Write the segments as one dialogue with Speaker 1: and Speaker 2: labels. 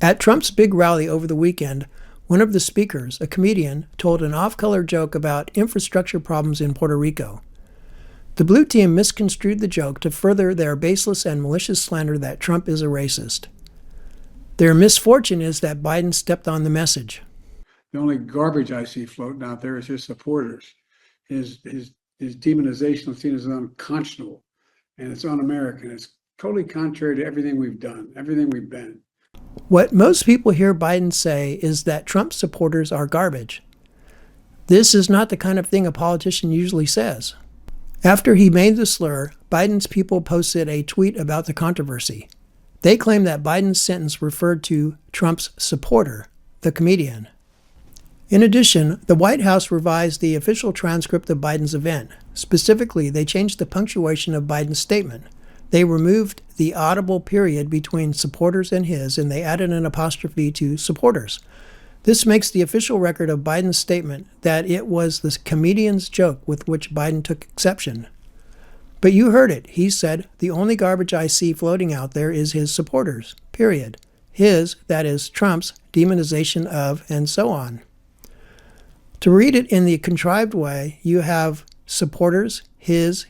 Speaker 1: At Trump's big rally over the weekend, one of the speakers, a comedian, told an off-color joke about infrastructure problems in Puerto Rico. The blue team misconstrued the joke to further their baseless and malicious slander that Trump is a racist. Their misfortune is that Biden stepped on the message.
Speaker 2: The only garbage I see floating out there is his supporters. His demonization of seen as unconscionable, and it's un-American. It's totally contrary to everything we've done, everything we've been.
Speaker 1: What most people hear Biden say is that Trump supporters are garbage. This is not the kind of thing a politician usually says. After he made the slur, Biden's people posted a tweet about the controversy. They claim that Biden's sentence referred to Trump's supporter, the comedian. In addition, the White House revised the official transcript of Biden's event. Specifically, they changed the punctuation of Biden's statement. They removed the audible period between supporters and his, and they added an apostrophe to supporters. This makes the official record of Biden's statement that it was the comedian's joke with which Biden took exception. But you heard it. He said, "The only garbage I see floating out there is his supporters, period. His, that is, Trump's, demonization of," and so on. To read it in the contrived way, you have supporters, his,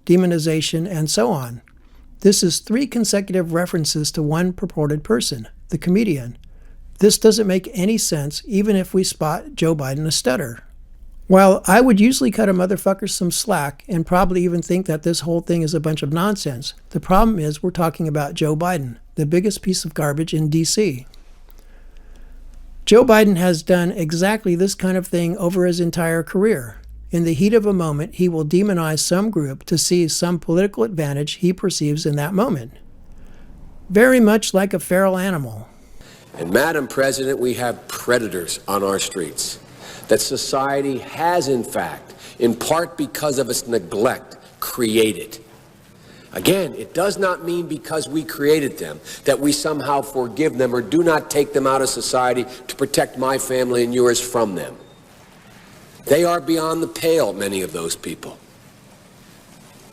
Speaker 1: demonization, and so on. This is 3 consecutive references to one purported person, the comedian. This doesn't make any sense, even if we spot Joe Biden a stutter. While I would usually cut a motherfucker some slack and probably even think that this whole thing is a bunch of nonsense, the problem is we're talking about Joe Biden, the biggest piece of garbage in D.C. Joe Biden has done exactly this kind of thing over his entire career. In the heat of a moment, he will demonize some group to seize some political advantage he perceives in that moment. Very much like a feral animal.
Speaker 3: And Madam President, we have predators on our streets that society has, in fact, in part because of its neglect, created. Again, it does not mean because we created them that we somehow forgive them or do not take them out of society to protect my family and yours from them. They are beyond the pale, many of those people.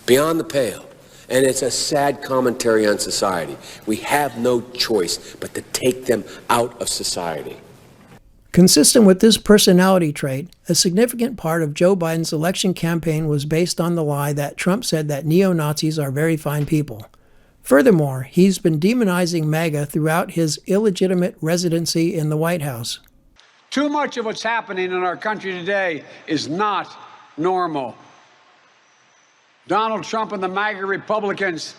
Speaker 3: Beyond the pale. And it's a sad commentary on society. We have no choice but to take them out of society.
Speaker 1: Consistent with this personality trait, a significant part of Joe Biden's election campaign was based on the lie that Trump said that neo-Nazis are very fine people. Furthermore, he's been demonizing MAGA throughout his illegitimate residency in the White House.
Speaker 2: Too much of what's happening in our country today is not normal. Donald Trump and the MAGA Republicans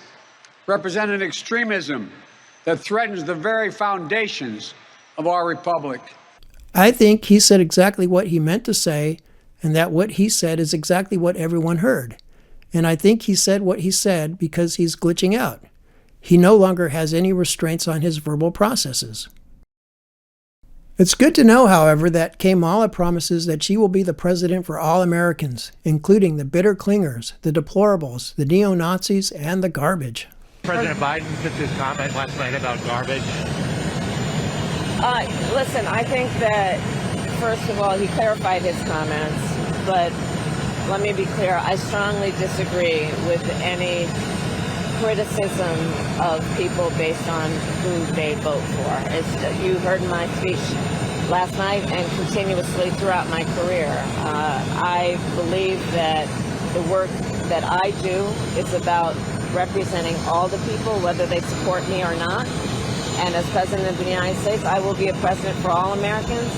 Speaker 2: represent an extremism that threatens the very foundations of our republic.
Speaker 1: I think he said exactly what he meant to say, and that what he said is exactly what everyone heard. And I think he said what he said because he's glitching out. He no longer has any restraints on his verbal processes. It's good to know, however, that Kamala promises that she will be the president for all Americans, including the bitter clingers, the deplorables, the neo-Nazis, and the garbage.
Speaker 4: President Biden put his comment last night about garbage.
Speaker 5: Listen, I think that, first of all, he clarified his comments, but let me be clear, I strongly disagree with any criticism of people based on who they vote for. You heard my speech last night and continuously throughout my career. I believe that the work that I do is about representing all the people, whether they support me or not. And as President of the United States, I will be a president for all Americans,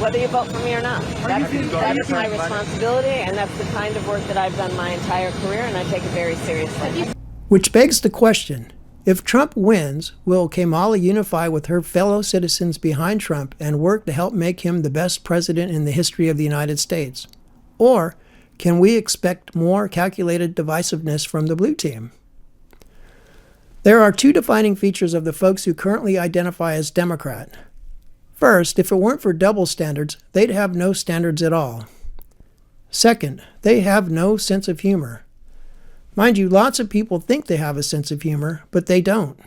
Speaker 5: whether you vote for me or not. That is my responsibility, and that's the kind of work that I've done my entire career, and I take it very seriously.
Speaker 1: Which begs the question, if Trump wins, will Kamala unify with her fellow citizens behind Trump and work to help make him the best president in the history of the United States? Or can we expect more calculated divisiveness from the blue team? There are 2 defining features of the folks who currently identify as Democrat. First, if it weren't for double standards, they'd have no standards at all. Second, they have no sense of humor. Mind you, lots of people think they have a sense of humor, but they don't.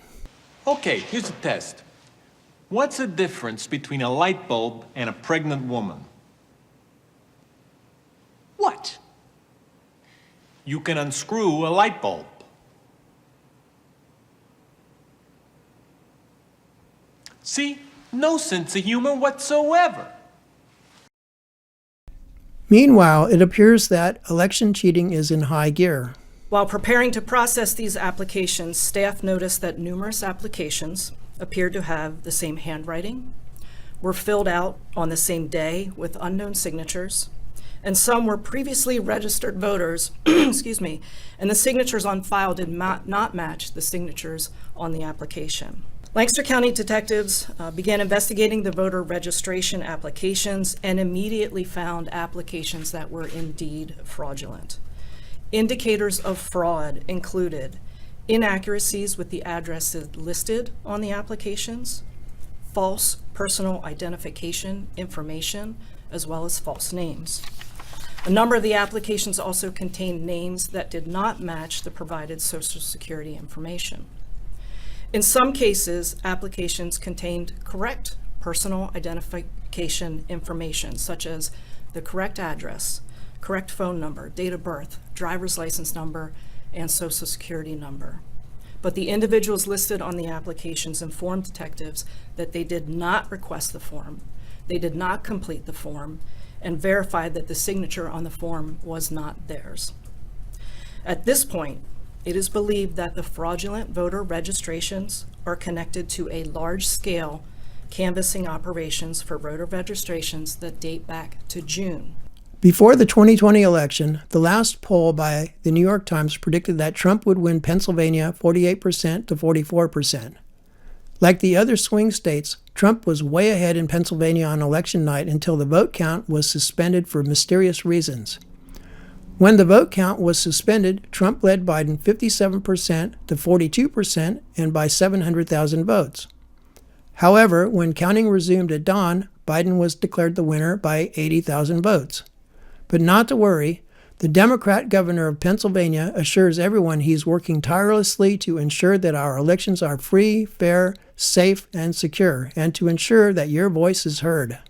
Speaker 6: Okay, here's a test. What's the difference between a light bulb and a pregnant woman? What? You can unscrew a light bulb. See? No sense of humor whatsoever.
Speaker 1: Meanwhile, it appears that election cheating is in high gear.
Speaker 7: While preparing to process these applications, staff noticed that numerous applications appeared to have the same handwriting, were filled out on the same day with unknown signatures, and some were previously registered voters, excuse me, and the signatures on file did not match the signatures on the application. Lancaster County detectives began investigating the voter registration applications and immediately found applications that were indeed fraudulent. Indicators of fraud included inaccuracies with the addresses listed on the applications, false personal identification information, as well as false names. A number of the applications also contained names that did not match the provided Social Security information. In some cases, applications contained correct personal identification information, such as the correct address, correct phone number, date of birth, driver's license number, and Social Security number. But the individuals listed on the applications informed detectives that they did not request the form, they did not complete the form, and verified that the signature on the form was not theirs. At this point, it is believed that the fraudulent voter registrations are connected to a large-scale canvassing operations for voter registrations that date back to June.
Speaker 1: Before the 2020 election, the last poll by the New York Times predicted that Trump would win Pennsylvania 48% to 44%. Like the other swing states, Trump was way ahead in Pennsylvania on election night until the vote count was suspended for mysterious reasons. When the vote count was suspended, Trump led Biden 57% to 42% and by 700,000 votes. However, when counting resumed at dawn, Biden was declared the winner by 80,000 votes. But not to worry, the Democrat governor of Pennsylvania assures everyone he's working tirelessly to ensure that our elections are free, fair, safe, and secure, and to ensure that your voice is heard.